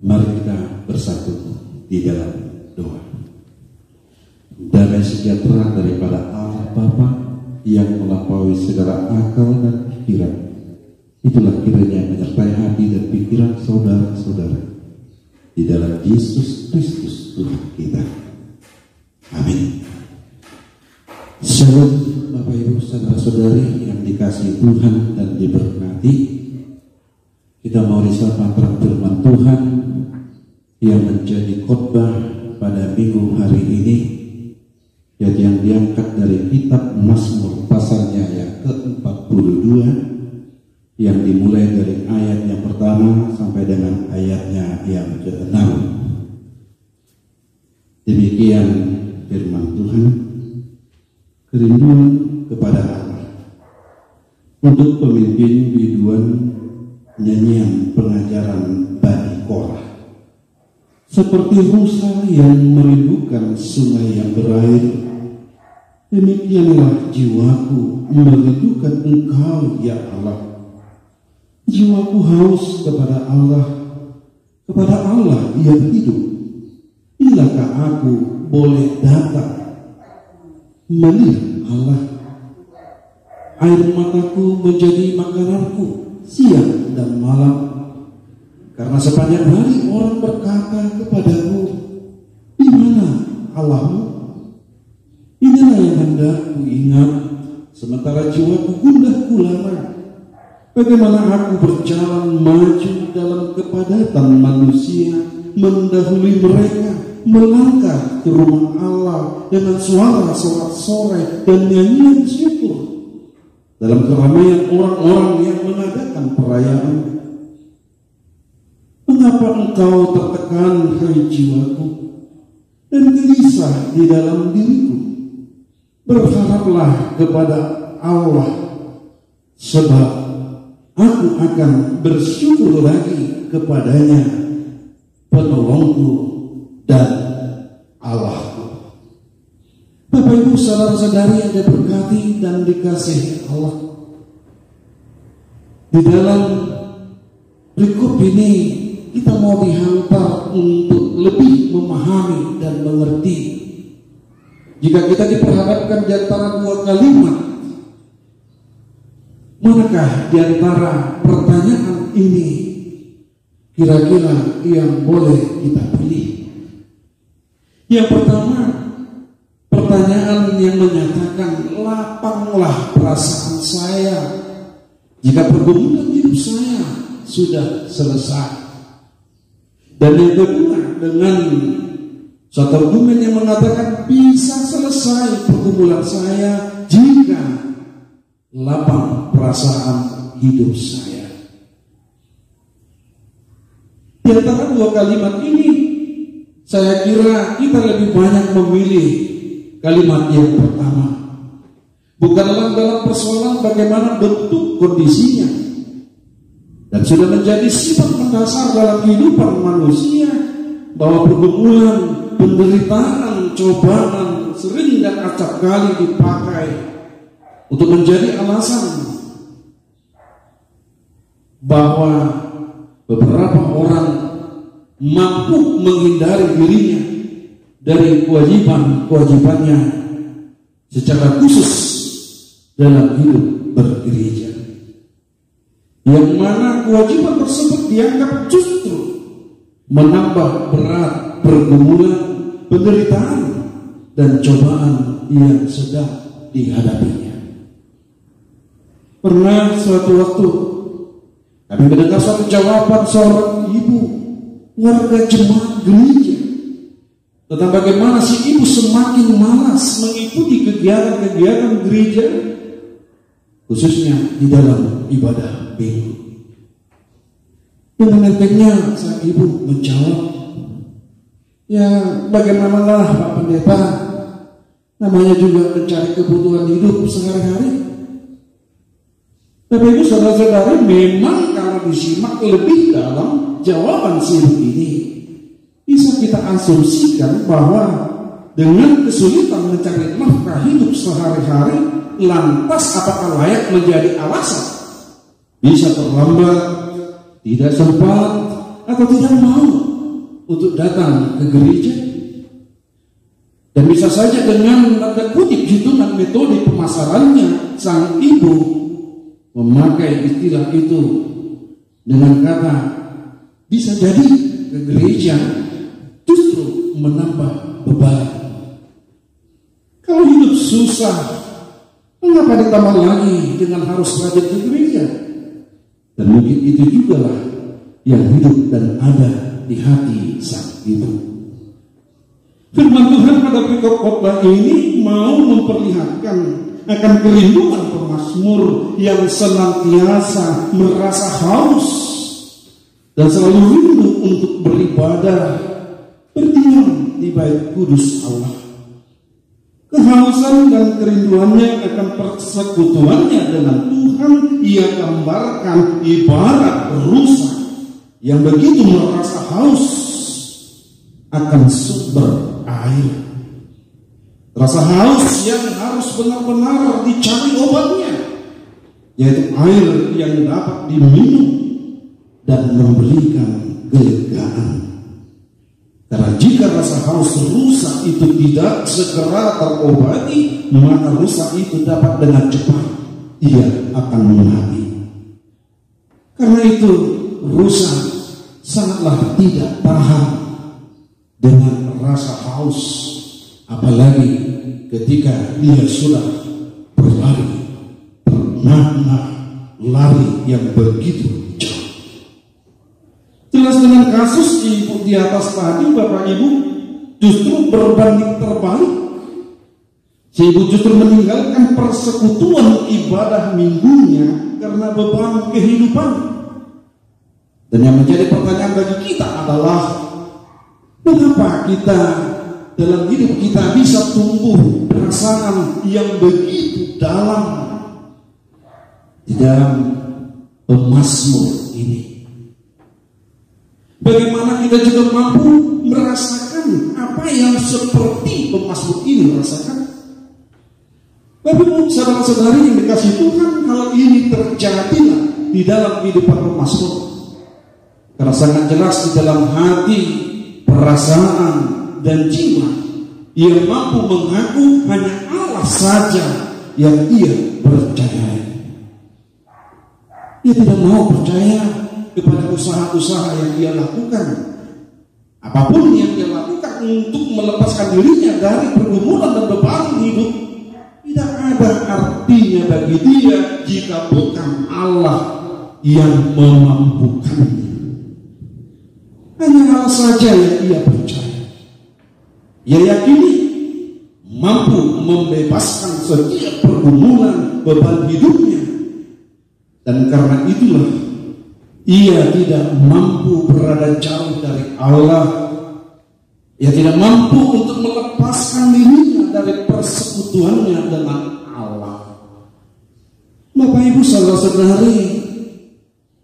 Mari kita bersatu di dalam doa. Damai sejahtera daripada Allah Bapa yang melampaui segala akal dan pikiran, itulah kiranya menyertai hati dan pikiran saudara-saudara di dalam Yesus Kristus Tuhan kita. Amin. Shalom Bapak Ibu saudara-saudari yang dikasihi Tuhan dan diberkati. Kita mau disapa terang firman Tuhan yang menjadi khotbah pada minggu hari ini, yaitu yang diangkat dari kitab Mazmur pasalnya yang ke-42, yang dimulai dari ayat yang pertama sampai dengan ayatnya yang ke-6. Demikian firman Tuhan. Kerinduan kepada Allah. Untuk pemimpin biduan nyanyian pengajaran Bani Korah. Seperti rusa yang merindukan sungai yang berair, demikianlah jiwaku merindukan Engkau ya Allah. Jiwaku haus kepada Allah yang hidup. Bilakah aku boleh datang melihat Allah? Air mataku menjadi makananku siang dan malam, karena sepanjang hari orang berkata kepadaku, di mana Allahmu? Inilah yang hendak ku ingat, sementara jiwaku gundah gulana. Bagaimana aku berjalan maju dalam kepadatan manusia, mendahului mereka, melangkah ke rumah Allah dengan suara sorak-sorai dan nyanyian syukur dalam keramaian orang-orang yang mengadakan perayaan. Mengapa engkau tertekan, hai jiwaku, dan gelisah di dalam diriku? Berharaplah kepada Allah, sebab aku akan bersyukur lagi kepadanya, penolongku dan Allahku. Bapak Ibu saudara-saudari yang diberkati dan dikasihi Allah, di dalam berikut ini kita mau dihantar untuk lebih memahami dan mengerti. Jika kita diperhadapkan di antara dua kalimat, manakah di antara pertanyaan ini kira-kira yang boleh kita pilih? Yang pertama, pertanyaan yang menyatakan, lapanglah perasaan saya jika pergumulan hidup saya sudah selesai. Dan yang kedua, dengan satu argumen yang mengatakan, bisa selesai pergumulan saya jika lapang perasaan hidup saya. Di antara dua kalimat ini, saya kira kita lebih banyak memilih kalimat yang pertama. Bukanlah dalam persoalan bagaimana bentuk kondisinya, dan sudah menjadi sifat mendasar dalam kehidupan manusia bahwa pergumulan, penderitaan, cobaan sering dan acap kali dipakai untuk menjadi alasan bahwa beberapa orang mampu menghindari dirinya dari kewajiban-kewajibannya secara khusus dalam hidup bergereja, yang mana kewajiban tersebut dianggap justru menambah berat pergumulan, penderitaan, dan cobaan yang sedang dihadapinya. Pernah suatu waktu kami mendengar suatu jawaban seorang ibu warga jemaat gereja tentang bagaimana si ibu semakin malas mengikuti kegiatan-kegiatan gereja, khususnya di dalam ibadah minggu. Dengan entengnya sang ibu menjawab, ya bagaimanalah Pak Pendeta, namanya juga mencari kebutuhan hidup sehari-hari. Tapi itu saudara-saudara, memang kalau disimak lebih dalam jawaban si ibu ini, bisa kita asumsikan bahwa dengan kesulitan mencari nafkah hidup sehari-hari, lantas apakah layak menjadi alasan? Bisa terlambat, tidak sempat, atau tidak mau untuk datang ke gereja. Dan bisa saja dengan tanda kutip hitungan metode pemasarannya, sang ibu memakai istilah itu dengan kata bisa jadi ke gereja justru menambah beban. Kalau hidup susah, mengapa ditambah lagi dengan harus rajin ke gereja? Dan mungkin itu juga lah yang hidup dan ada di hati sang ibu. Firman Tuhan pada khotbah ini mau memperlihatkan akan kerinduan pemazmur yang senantiasa merasa haus dan selalu rindu untuk beribadah, berdiam di bait kudus Allah. Kehausan dan kerinduannya akan persekutuannya dengan Tuhan ia gambarkan ibarat rusa yang begitu merasa haus akan sumber air. Rasa haus yang harus benar-benar dicari obatnya, yaitu air yang dapat diminum dan memberikan kelegaan. Karena jika rasa haus rusa itu tidak segera terobati, maka rusa itu dapat dengan cepat ia akan mati. Karena itu rusa sangatlah tidak tahan dengan rasa haus, apalagi ketika dia sudah berlari, bernah lari yang begitu jauh. Jelas dengan kasus ibu di atas tadi, Bapak Ibu, justru berbanding terbalik. Si ibu justru meninggalkan persekutuan ibadah minggunya karena beban kehidupan. Dan yang menjadi pertanyaan bagi kita adalah, mengapa kita dalam hidup kita bisa tumbuh perasaan yang begitu dalam di dalam pemazmur ini? Bagaimana kita juga mampu merasakan apa yang seperti pemazmur ini merasakan? Bapak Ibu, saudara-saudari yang dikasihi Tuhan, hal ini terjadi di dalam kehidupan pemazmur. Karena sangat jelas di dalam hati, perasaan, dan jiwa ia mampu mengaku hanya Allah saja yang ia percayai. Ia tidak mau percaya kepada usaha-usaha yang ia lakukan. Apapun yang dia lakukan untuk melepaskan dirinya dari pergumulan dan beban hidup, tidak ada artinya bagi dia jika bukan Allah yang memampukannya. Hanya Allah saja yang ia percaya. Ia yakini mampu membebaskan setiap pergumulan beban hidupnya. Dan karena itulah ia tidak mampu berada jauh dari Allah. Ia tidak mampu untuk melepaskan dirinya dari persekutuannya dengan Allah. Bapak Ibu saudara-saudari,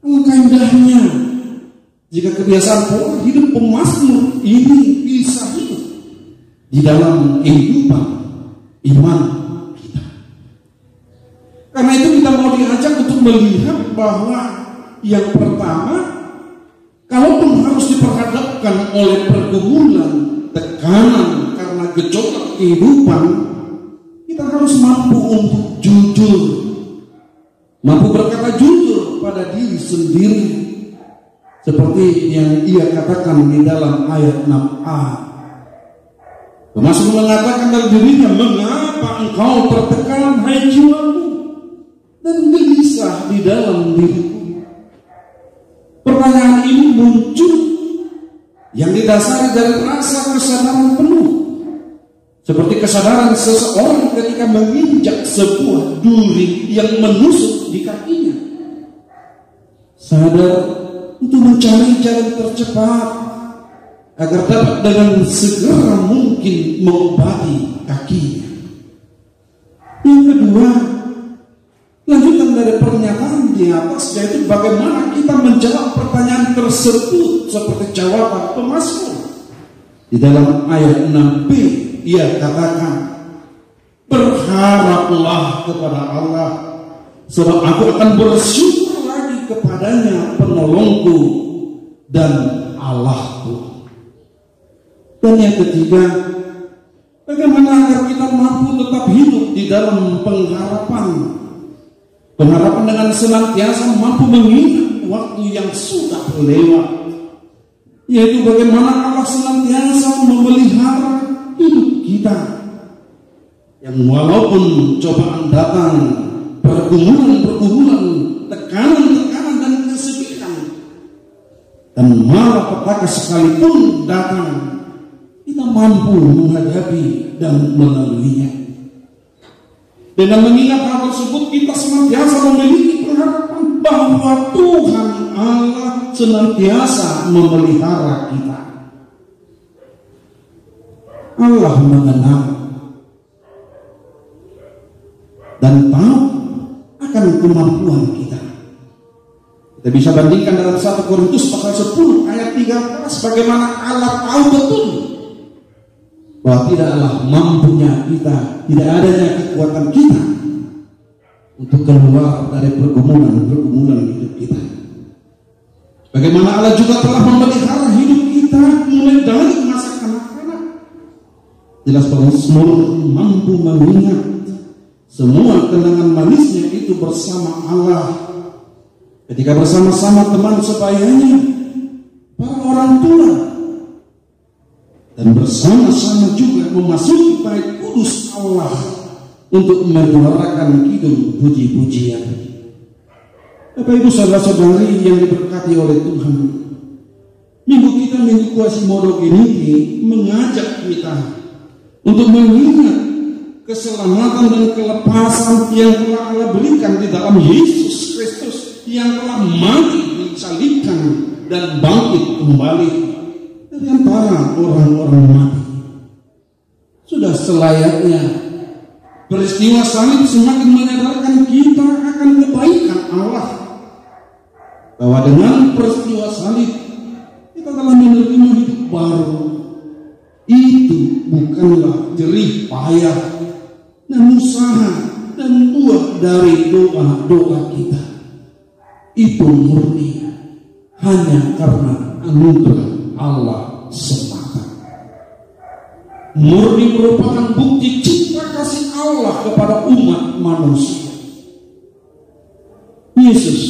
alangkah indahnya jika kebiasaan pola hidup pemazmur ini bisa hidup di dalam kehidupan iman kita. Karena itu kita mau diajak untuk melihat bahwa yang pertama, kalaupun harus diperhadapkan oleh pergumulan, tekanan karena gejolak kehidupan, kita harus mampu untuk jujur, mampu berkata jujur pada diri sendiri, seperti yang ia katakan di dalam ayat 6a. Pemazmur mengatakan dalam dirinya, mengapa engkau tertekan hai jiwaku, dan gelisah di dalam diriku. Pertanyaan ini muncul yang didasari dari rasa kesadaran penuh, seperti kesadaran seseorang ketika menginjak sebuah duri yang menusuk di kakinya, sadar untuk mencari jalan tercepat agar dapat dengan segera mungkin mengobati kakinya. Yang kedua, lanjutan dari pernyataan di atas, yaitu bagaimana kita menjawab pertanyaan tersebut seperti jawaban pemazmur. Di dalam ayat 6b ia katakan, berharaplah kepada Allah, sebab aku akan bersyukur lagi kepadanya, penolongku dan Allahku. Dan yang ketiga, bagaimana agar kita mampu tetap hidup di dalam pengharapan. Pengharapan dengan senantiasa mampu mengingat waktu yang sudah lewat. Yaitu bagaimana Allah senantiasa memelihara hidup kita. Yang walaupun cobaan datang, pergumulan, tekanan dan kesedihan, dan malapetaka sekalipun datang, kita mampu menghadapi dan melaluinya. Dengan mengingat hal tersebut, kita senantiasa memiliki pengharapan bahwa Tuhan Allah senantiasa memelihara kita. Allah mengenal dan tahu akan kemampuan kita. Kita bisa bandingkan dalam 1 Korintus pasal 10 ayat 13, bagaimana Allah tahu betul bahwa tidaklah mampunya kita, tidak adanya kekuatan kita untuk keluar dari pergumulan hidup kita. Bagaimana Allah juga telah memelihara hidup kita mulai dari masa kanak-kanak. Jelas Mazmur mampu mengingat semua kenangan manisnya itu bersama Allah. Ketika bersama-sama teman sebayanya, para orang tua, dan bersama-sama juga memasuki bait kudus Allah untuk menyuarakan kidung puji-pujian. Bapak Ibu saudara-saudari yang diberkati oleh Tuhan, minggu kita Minggu Quasimodo ini mengajak kita untuk mengingat keselamatan dan kelepasan yang telah Allah berikan di dalam Yesus Kristus yang telah mati, disalibkan dan bangkit kembali dari antara orang-orang mati. Sudah selayaknya peristiwa salib semakin menyadarkan kita akan kebaikan Allah, bahwa dengan peristiwa salib kita telah menerima hidup baru. Itu bukanlah jerih payah dan usaha dan buah dari doa-doa kita. Itu murni hanya karena anugerah Allah semata. Murni merupakan bukti cinta kasih Allah kepada umat manusia. Yesus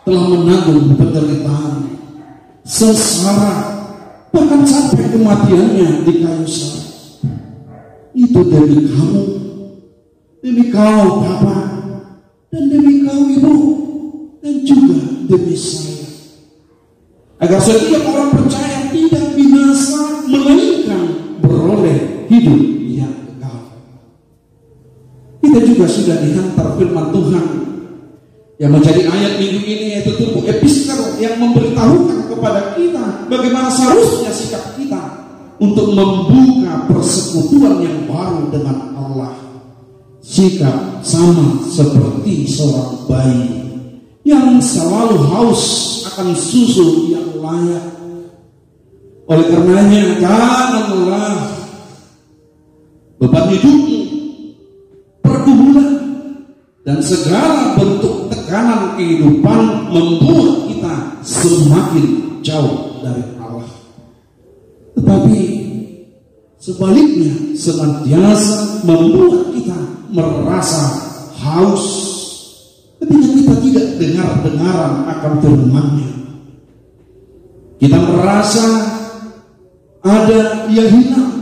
telah menanggung penderitaan, sengsara, bahkan sampai kematiannya di kayu salib. Itu demi kamu, demi kau Bapak, dan demi kau Ibu, dan juga demi saya, agar setiap orang percaya tidak binasa, melainkan beroleh hidup yang kekal. Kita juga sudah dihantar firman Tuhan yang menjadi ayat minggu ini, yaitu tubuh epister yang memberitahukan kepada kita bagaimana seharusnya sikap kita untuk membuka persekutuan yang baru dengan Allah. Sikap sama seperti seorang bayi yang selalu haus akan susu yang layak. Oleh karenanya, janganlah beban hidupmu, pergumulan, dan segala bentuk tekanan kehidupan membuat kita semakin jauh dari Allah. Tetapi sebaliknya, senantiasa membuat kita merasa haus ketika kita tidak dengar-dengaran akan firman-Nya. Kita merasa ada yang hilang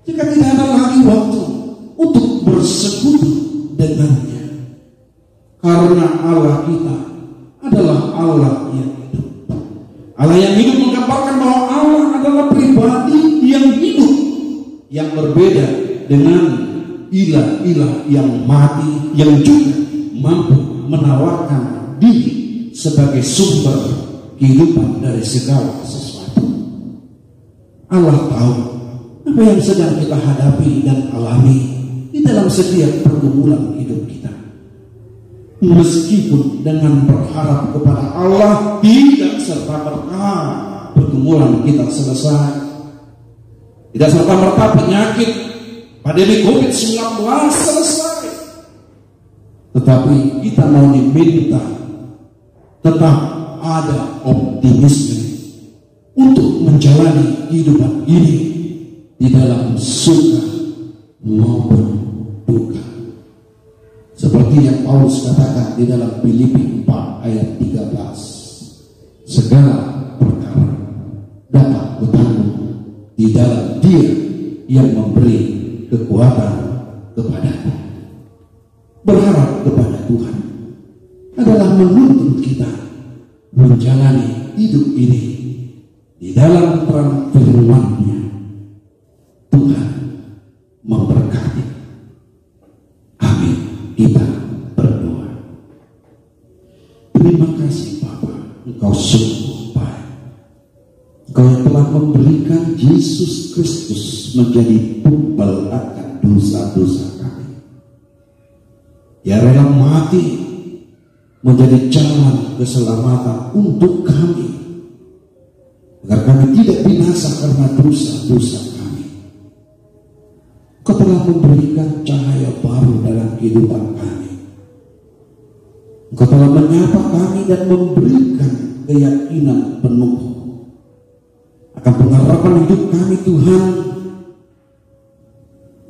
jika tidak ada lagi waktu untuk bersekutu dengannya. Karena Allah kita adalah Allah yang hidup. Allah yang hidup menggambarkan bahwa Allah adalah pribadi yang hidup, yang berbeda dengan ilah-ilah yang mati, yang juga mampu menawarkan diri sebagai sumber kehidupan dari segala sesuatu. Allah tahu apa yang sedang kita hadapi dan alami di dalam setiap pergumulan hidup kita. Meskipun dengan berharap kepada Allah tidak serta-merta pergumulan kita selesai, tidak serta-merta penyakit pandemi COVID-19 selesai, tetapi kita mau diminta tetap ada optimisme untuk menjalani kehidupan ini di dalam suka maupun duka. Seperti yang Paulus katakan di dalam Filipi 4 ayat 13, segala perkara dapat bertanggung di dalam Dia yang memberi kekuatan kepadaku. Berharap kepada Tuhan adalah menuntun kita menjalani hidup ini di dalam terang firman-Nya. Tuhan memberkati. Amin. Kita berdoa. Terima kasih Bapa, Engkau sungguh baik. Engkau yang telah memberikan Yesus Kristus menjadi tumbal akan dosa-dosa kami. Dia rela mati menjadi jalan keselamatan untuk kami, agar kami tidak binasa karena dosa-dosa kami. Kau telah memberikan cahaya baru dalam kehidupan kami. Engkau telah menyapa kami dan memberikan keyakinan penuh akan pengharapan hidup kami, Tuhan,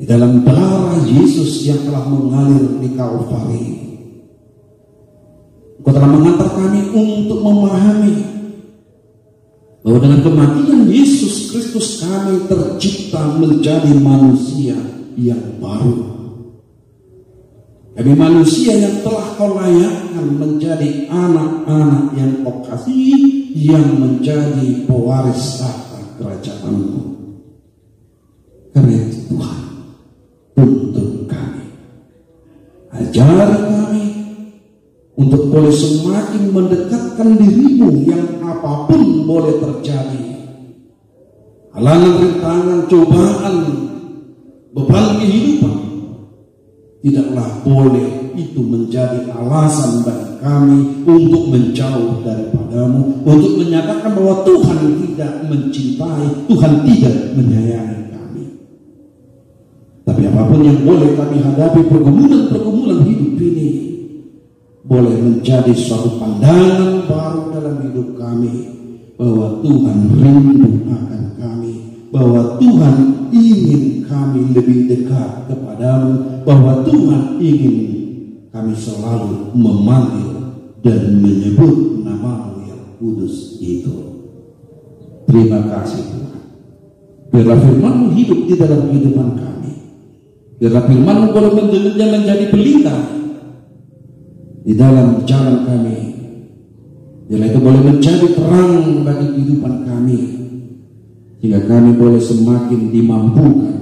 di dalam darah Yesus yang telah mengalir di Kalvari. Engkau telah mengantar kami untuk memahami bahwa dengan kematian Yesus Kristus kami tercipta menjadi manusia yang baru. Kami manusia yang telah Kau layakkan menjadi anak-anak yang Kau kasihi, yang menjadi pewaris tahta kerajaan-Mu. Karena itu Tuhan, tuntun kami, ajari kami untuk boleh semakin mendekatkan diri-Mu yang apapun boleh terjadi. Halangan, rintangan, cobaan, beban kehidupan tidaklah boleh itu menjadi alasan bagi kami untuk menjauh daripada-Mu, untuk menyatakan bahwa Tuhan tidak mencintai, Tuhan tidak menyayangi kami. Tapi apapun yang boleh kami hadapi, pergumulan-pergumulan hidup ini boleh menjadi suatu pandangan baru dalam hidup kami, bahwa Tuhan rindu akan kami, bahwa Tuhan ingin kami lebih dekat kepada-Mu, bahwa Tuhan ingin kami selalu memanggil dan menyebut nama-Mu yang kudus itu. Terima kasih Tuhan. Biarlah firman-Mu hidup di dalam kehidupan kami. Biarlah firman-Mu boleh menjadi pelita di dalam jalan kami. Biarlah itu boleh menjadi terang bagi kehidupan kami, sehingga kami boleh semakin dimampukan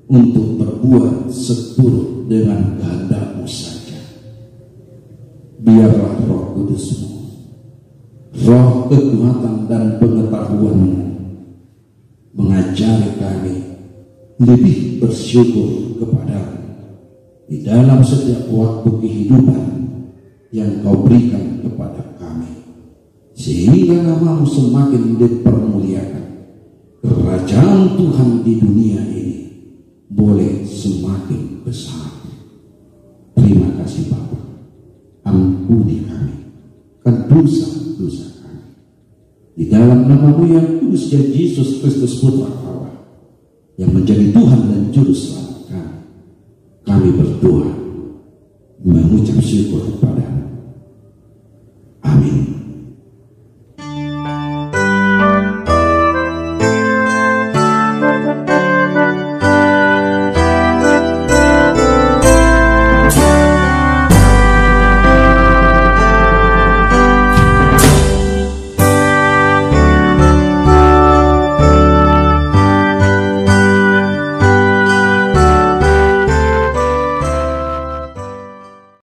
untuk berbuat seturut dengan kehendak-Mu saja. Biarlah Roh Kudus-Mu, roh kekuatan dan pengetahuan-Mu mengajari kami lebih bersyukur kepada-Mu di dalam setiap waktu kehidupan yang Kau berikan kepada kami, sehingga nama-Mu semakin dipermuliakan. Kerajaan Tuhan di dunia ini boleh semakin besar. Terima kasih Bapa. Ampuni kami kan dosa-dosa kami. Di dalam nama-Mu yang kudus dan Yesus Kristus Putra Allah yang menjadi Tuhan dan Juru Selamat kami berdoa, mengucap syukur